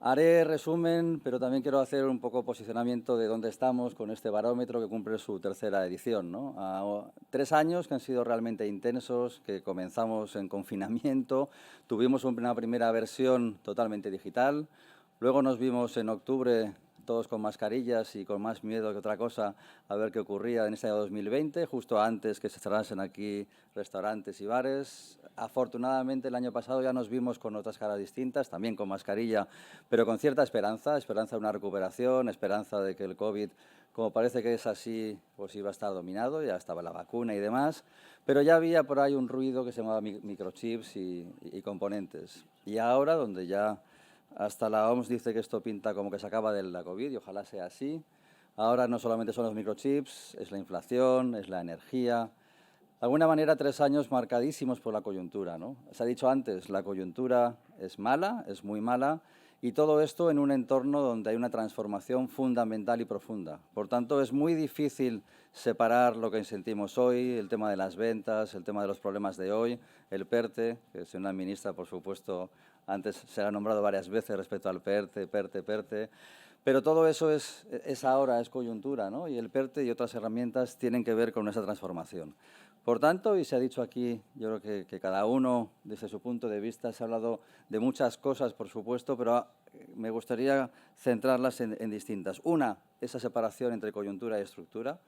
Haré resumen, pero también quiero hacer un poco posicionamiento de dónde estamos con este barómetro que cumple su tercera edición, ¿no? 3 años que han sido realmente intensos, que comenzamos en confinamiento, tuvimos una primera versión totalmente digital, luego nos vimos en octubre todos con mascarillas y con más miedo que otra cosa a ver qué ocurría en este año 2020, justo antes que se cerrasen aquí restaurantes y bares. Afortunadamente el año pasado ya nos vimos con otras caras distintas, también con mascarilla, pero con cierta esperanza, esperanza de una recuperación, esperanza de que el COVID, como parece que es así, pues iba a estar dominado, ya estaba la vacuna y demás, pero ya había por ahí un ruido que se llamaba microchips y componentes. Y ahora, donde ya hasta la OMS dice que esto pinta como que se acaba de la COVID y ojalá sea así. Ahora no solamente son los microchips, es la inflación, es la energía. De alguna manera 3 años marcadísimos por la coyuntura, ¿no? Se ha dicho antes, la coyuntura es mala, es muy mala, y todo esto en un entorno donde hay una transformación fundamental y profunda. Por tanto, es muy difícil separar lo que sentimos hoy, el tema de las ventas, el tema de los problemas de hoy, el PERTE, que el señor ministra, por supuesto, antes se ha nombrado varias veces respecto al PERTE, pero todo eso es ahora, es coyuntura, ¿no? Y el PERTE y otras herramientas tienen que ver con esa transformación. Por tanto, y se ha dicho aquí, yo creo que cada uno, desde su punto de vista, se ha hablado de muchas cosas, por supuesto, pero me gustaría centrarlas en distintas. Una, esa separación entre coyuntura y estructura.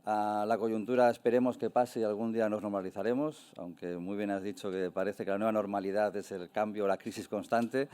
La coyuntura esperemos que pase y algún día nos normalizaremos, aunque muy bien has dicho que parece que la nueva normalidad es el cambio, la crisis constante.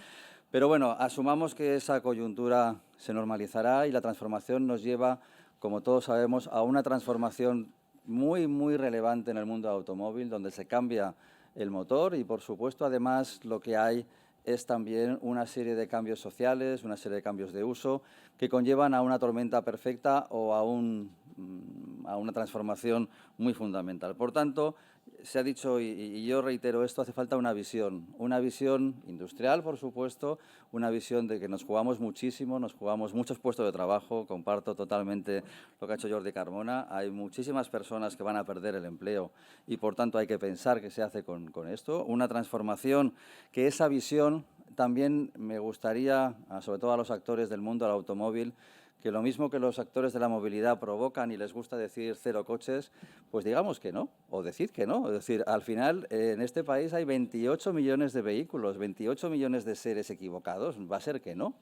Pero bueno, asumamos que esa coyuntura se normalizará y la transformación nos lleva, como todos sabemos, a una transformación muy, muy relevante en el mundo del automóvil, donde se cambia el motor y, por supuesto, además, lo que hay es también una serie de cambios sociales, una serie de cambios de uso que conllevan a una tormenta perfecta o a una transformación muy fundamental. Por tanto, se ha dicho, y yo reitero esto, hace falta una visión industrial, por supuesto, una visión de que nos jugamos muchísimo, nos jugamos muchos puestos de trabajo, comparto totalmente lo que ha hecho Jordi Carmona, hay muchísimas personas que van a perder el empleo y, por tanto, hay que pensar qué se hace con esto, una transformación que esa visión también me gustaría, sobre todo a los actores del mundo del automóvil, que lo mismo que los actores de la movilidad provocan y les gusta decir cero coches, pues digamos que no, o decid que no. Es decir, al final en este país hay 28 millones de vehículos, 28 millones de seres equivocados, va a ser que no.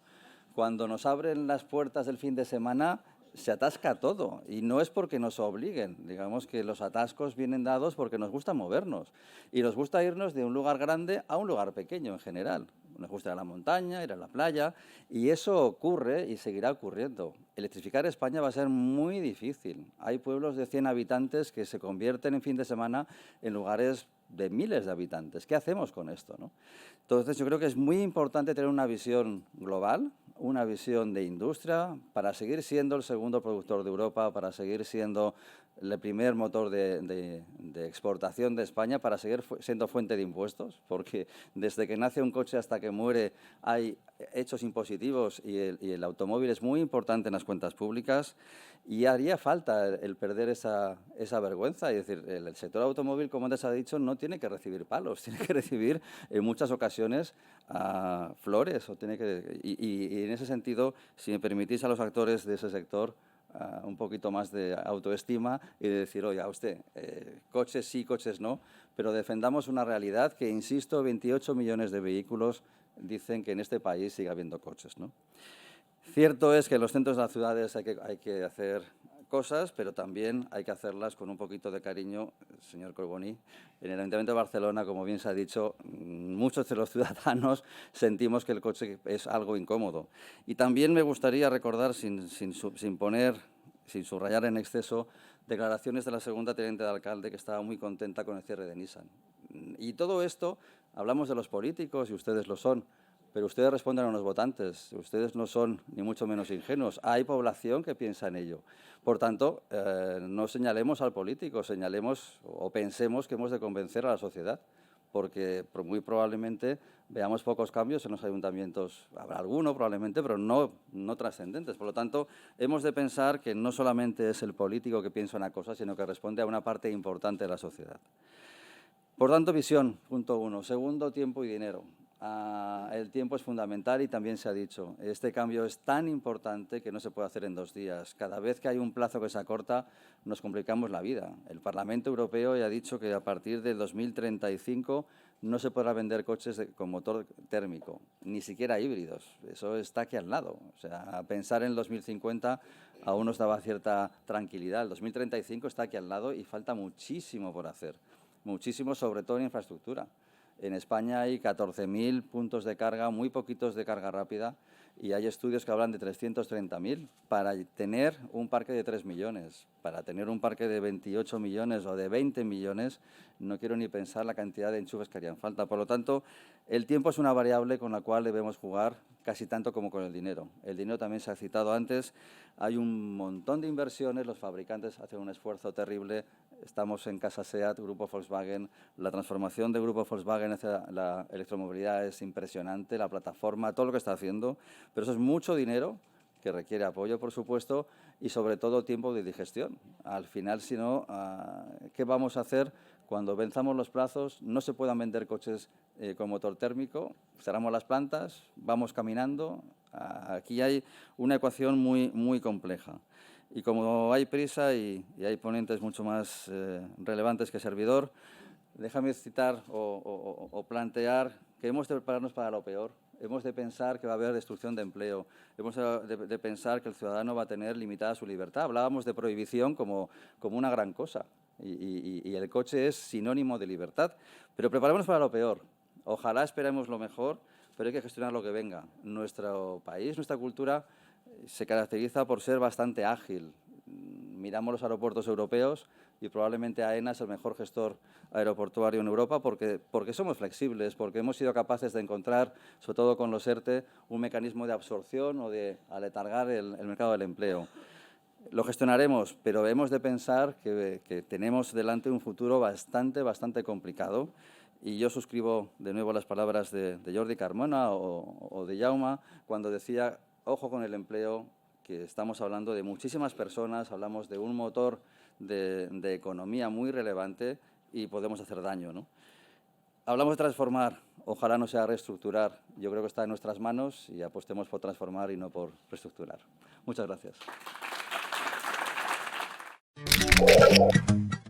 Cuando nos abren las puertas del fin de semana se atasca todo y no es porque nos obliguen, digamos que los atascos vienen dados porque nos gusta movernos y nos gusta irnos de un lugar grande a un lugar pequeño en general. Nos gusta ir a la montaña, ir a la playa y eso ocurre y seguirá ocurriendo. Electrificar España va a ser muy difícil. Hay pueblos de 100 habitantes que se convierten en fin de semana en lugares de miles de habitantes. ¿Qué hacemos con esto, no? Entonces, yo creo que es muy importante tener una visión global, una visión de industria, para seguir siendo el segundo productor de Europa, para seguir siendo el primer motor de exportación de España, para seguir siendo fuente de impuestos, porque desde que nace un coche hasta que muere hay hechos impositivos y el automóvil es muy importante en las cuentas públicas y haría falta el perder esa vergüenza. Es decir, el sector automóvil, como antes ha dicho, no tiene que recibir palos, tiene que recibir en muchas ocasiones flores. Y en ese sentido, si me permitís a los actores de ese sector, un poquito más de autoestima y de decir, oye, a usted, coches sí, coches no, pero defendamos una realidad que, insisto, 28 millones de vehículos dicen que en este país sigue habiendo coches, ¿no? Cierto es que en los centros de las ciudades hay que hacer cosas, pero también hay que hacerlas con un poquito de cariño, señor Collboni. En el Ayuntamiento de Barcelona, como bien se ha dicho, muchos de los ciudadanos sentimos que el coche es algo incómodo. Y también me gustaría recordar, sin subrayar en exceso, declaraciones de la segunda teniente de alcalde que estaba muy contenta con el cierre de Nissan. Y todo esto, hablamos de los políticos y ustedes lo son, pero ustedes responden a los votantes, ustedes no son ni mucho menos ingenuos. Hay población que piensa en ello. Por tanto, no señalemos al político, señalemos o pensemos que hemos de convencer a la sociedad, porque muy probablemente veamos pocos cambios en los ayuntamientos. Habrá alguno probablemente, pero no trascendentes. Por lo tanto, hemos de pensar que no solamente es el político que piensa una cosa, sino que responde a una parte importante de la sociedad. Por tanto, visión, punto 1. Segundo, tiempo y dinero. el tiempo es fundamental y también se ha dicho, este cambio es tan importante que no se puede hacer en 2 días. Cada vez que hay un plazo que se acorta, nos complicamos la vida. El Parlamento Europeo ya ha dicho que a partir del 2035 no se podrá vender coches con motor térmico, ni siquiera híbridos. Eso está aquí al lado. O sea, pensar en el 2050 aún nos daba cierta tranquilidad. El 2035 está aquí al lado y falta muchísimo por hacer. Muchísimo, sobre todo en infraestructura. En España hay 14.000 puntos de carga, muy poquitos de carga rápida, y hay estudios que hablan de 330.000 para tener un parque de 3 millones. Para tener un parque de 28 millones o de 20 millones, no quiero ni pensar la cantidad de enchufes que harían falta. Por lo tanto, el tiempo es una variable con la cual debemos jugar casi tanto como con el dinero. El dinero también se ha citado antes. Hay un montón de inversiones, los fabricantes hacen un esfuerzo terrible. Estamos en casa SEAT, Grupo Volkswagen. La transformación del Grupo Volkswagen hacia la electromovilidad es impresionante, la plataforma, todo lo que está haciendo. Pero eso es mucho dinero que requiere apoyo, por supuesto, y sobre todo tiempo de digestión. Al final, si no, ¿qué vamos a hacer cuando venzamos los plazos? No se puedan vender coches con motor térmico, cerramos las plantas, vamos caminando. Aquí hay una ecuación muy compleja. Y como hay prisa y hay ponentes mucho más relevantes que servidor, déjame citar o plantear que hemos de prepararnos para lo peor. Hemos de pensar que va a haber destrucción de empleo. Hemos de pensar que el ciudadano va a tener limitada su libertad. Hablábamos de prohibición como una gran cosa y el coche es sinónimo de libertad. Pero preparémonos para lo peor. Ojalá esperemos lo mejor, pero hay que gestionar lo que venga. Nuestro país, nuestra cultura se caracteriza por ser bastante ágil. Miramos los aeropuertos europeos y probablemente AENA es el mejor gestor aeroportuario en Europa porque somos flexibles, porque hemos sido capaces de encontrar, sobre todo con los ERTE, un mecanismo de absorción o de aletargar el mercado del empleo. Lo gestionaremos, pero hemos de pensar que tenemos delante un futuro bastante complicado. Y yo suscribo de nuevo las palabras de Jordi Carmona o de Jaume cuando decía, ojo con el empleo, que estamos hablando de muchísimas personas, hablamos de un motor de economía muy relevante y podemos hacer daño, ¿no? Hablamos de transformar, ojalá no sea reestructurar. Yo creo que está en nuestras manos y apostemos por transformar y no por reestructurar. Muchas gracias.